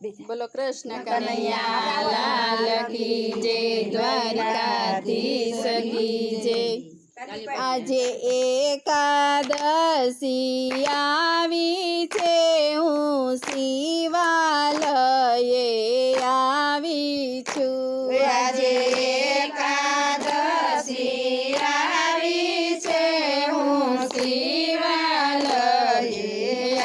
બોલો કૃષ્ણ કનૈયા લાલ કી જય, દ્વારકાધીશ કી જય। આજે એકાદશી આવી છે, હું શિવાલયે આવી છું। આજે એકાદશી આવી છે, હું શિવાલયે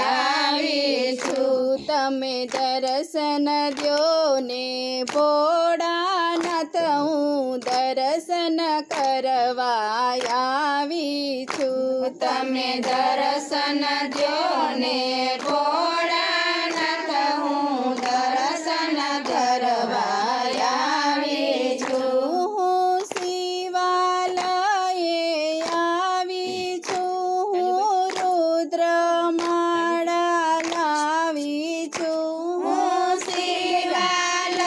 આવી છું। તમે દર્શન દ્યો ને ભોળાનાથ, હું દર્શન કરવા આવી છું। તમે દર્શન દ્યો ને ભોળાનાથ, હું દર્શન કરવા આવી છું। હું શિવાલયે આવી છું, હું રુદ્રમાળા લાવી છું। હું શિવાલયે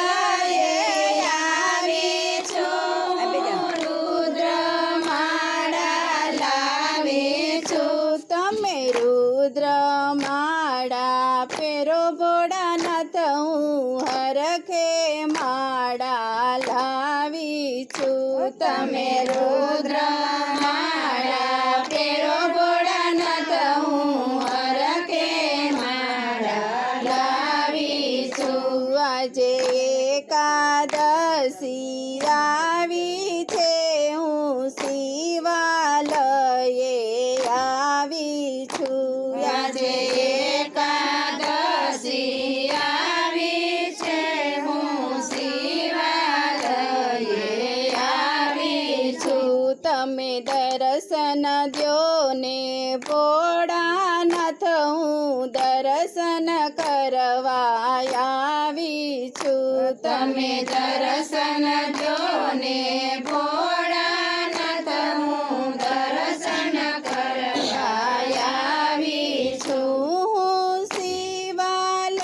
આવી છું, રુદ્રમાળા લાવી છું। તમે રુદ્રમાળા પહેરો ભોળાનાથ, હું હરખે માળા લાવી છું। તમે રુદ્રમાળા પહેરો ભોળાનાથ, હું હરખે માળા લાવી છું। આજે એકાદશી આવી છે, હું શિવાલયે આવી છું। આજે એકાદશી આવી છે, હું શિવાલયે આવી છું। તમે દર્શન દ્યો ને ભોળાનાથ, હું દર્શન કરવા આવી છું। તમે દર્શન દ્યો ને ભોળાનાથ, હું દર્શન કરવા આવી છું। હું શિવાલયે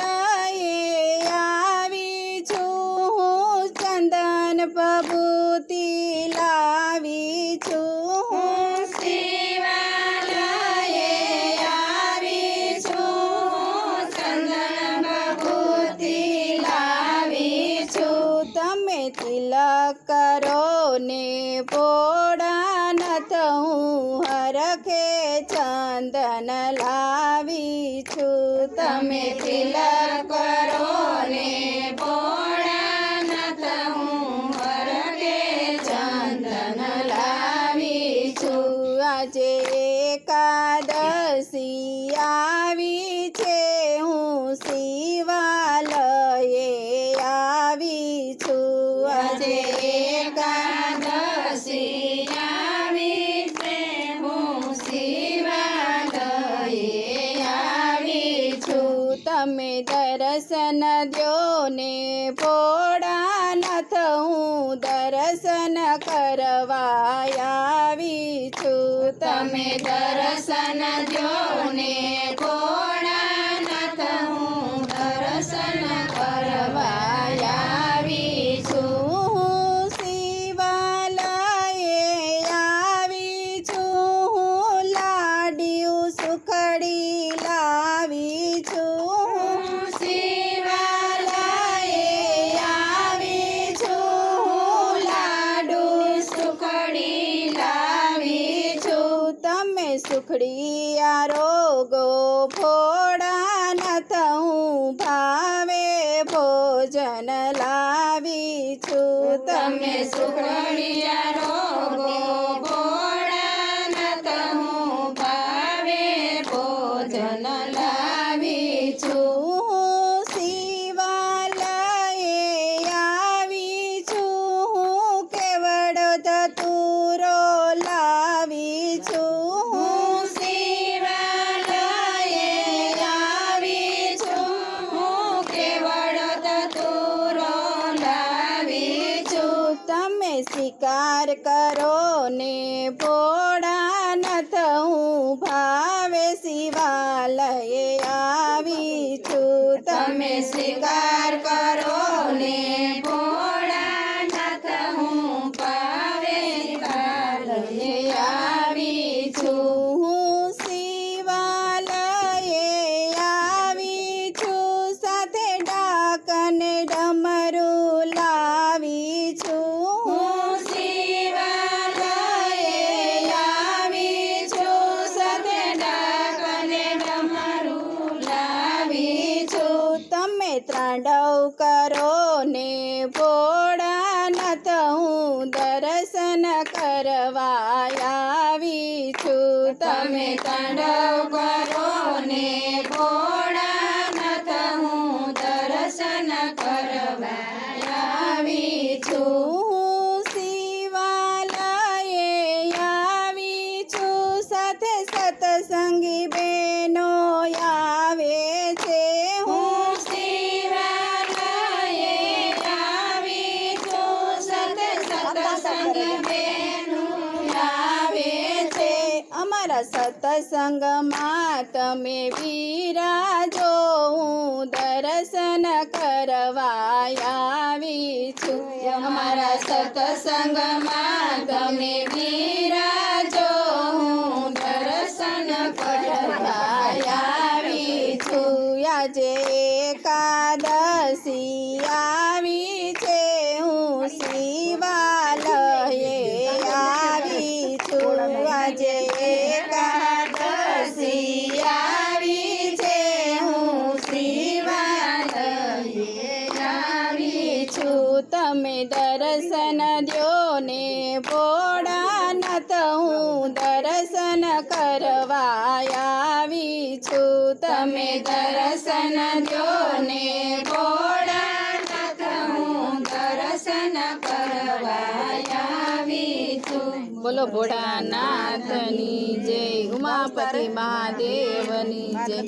આવી છું, હું ચંદન ભભૂતિ લાવી છું। હું શિવાલયે આવી છું, ચંદન ભભૂતિ લાવી છું। તમે તિલક કરો ને ભોળાનાથ, હું હરખે ચંદન લાવી છું। તમે તિલક કરો ને ભોળાનાથ, હું હરખે ચંદન લાવી છું। આજે એકાદશી આવી છે, હું શિવાલયે આવી છું। આજે એકાદશી આવી છે, હું શિવાલયે આવી છું। તમે દર્શન દ્યો ને ભોળાનાથ, હું દર્શન કરવા આવી છું। તમે દર્શન દ્યો ને ભોળાનાથ, હું દર્શન કરવા આવી છું। હું શિવાલયે આવી છું, હું લાડ્યું સુખડી લાવી છું। હું શિવાલયે આવી છું, હું લાડુ સુખડી લાવી છું। તમે સુખડી આરોગો ભોળાનાથ, હું ભાવે ભોજન લાવી છું। તમે સુખડિયા રોગો ભોળાનાથ, હું ભાવે ભોજન લાવી છું। હું શિવાલયે આવી છું, હું કેવડો ધતુરો લાવી છું। હું શિવાલયે આવી છું, હું કેવળ ધતુરો લાવી છું। તમે શિકાર કરો ને ભોળાનાથ, હું ભાવે શિવાલયે આવી છું। તમે શિકાર કરો ને ભોળાનાથ, હું ભાવે શિવાલયે આવી છું। હું શિવાલયે આવી છું, સાથે ડાક ત્રાંડવ કરો ને ભોળાનાથ હું દર્શન કરવા આવી છું. તમે તાંડવ કરો ને ભોળાનાથ હું દર્શન કરવા આવી છું. હું શિવાલયે આવી છું, સાથે સત્સંગી બહેનો આવે છે. હું શિવાલયે આવી છું, સત્સંગ બેનું આવે છે. અમારા સત્સંગમાં તમે બિરાજો, હું દર્શન કરવા આવી છું. અમારા સત્સંગમાં તમે બિરાજો, હું દર્શન કરવા આવી છું. આજે એકાદશી આવી છે, હું શિવાલયે આવી છું. આજે એકાદશી આવી છે, હું શિવાલયે આવી છું. તમે દર્શન દ્યો ને ભોળાનાથ હું દર્શન કરવા આવી છું. તમે દર્શન દ્યો ને ભોળાનાથ હું દર્શન કરવા આવી છું. બોલો ભોળાનાથની જય, ઉમાપતિ મહાદેવની જય.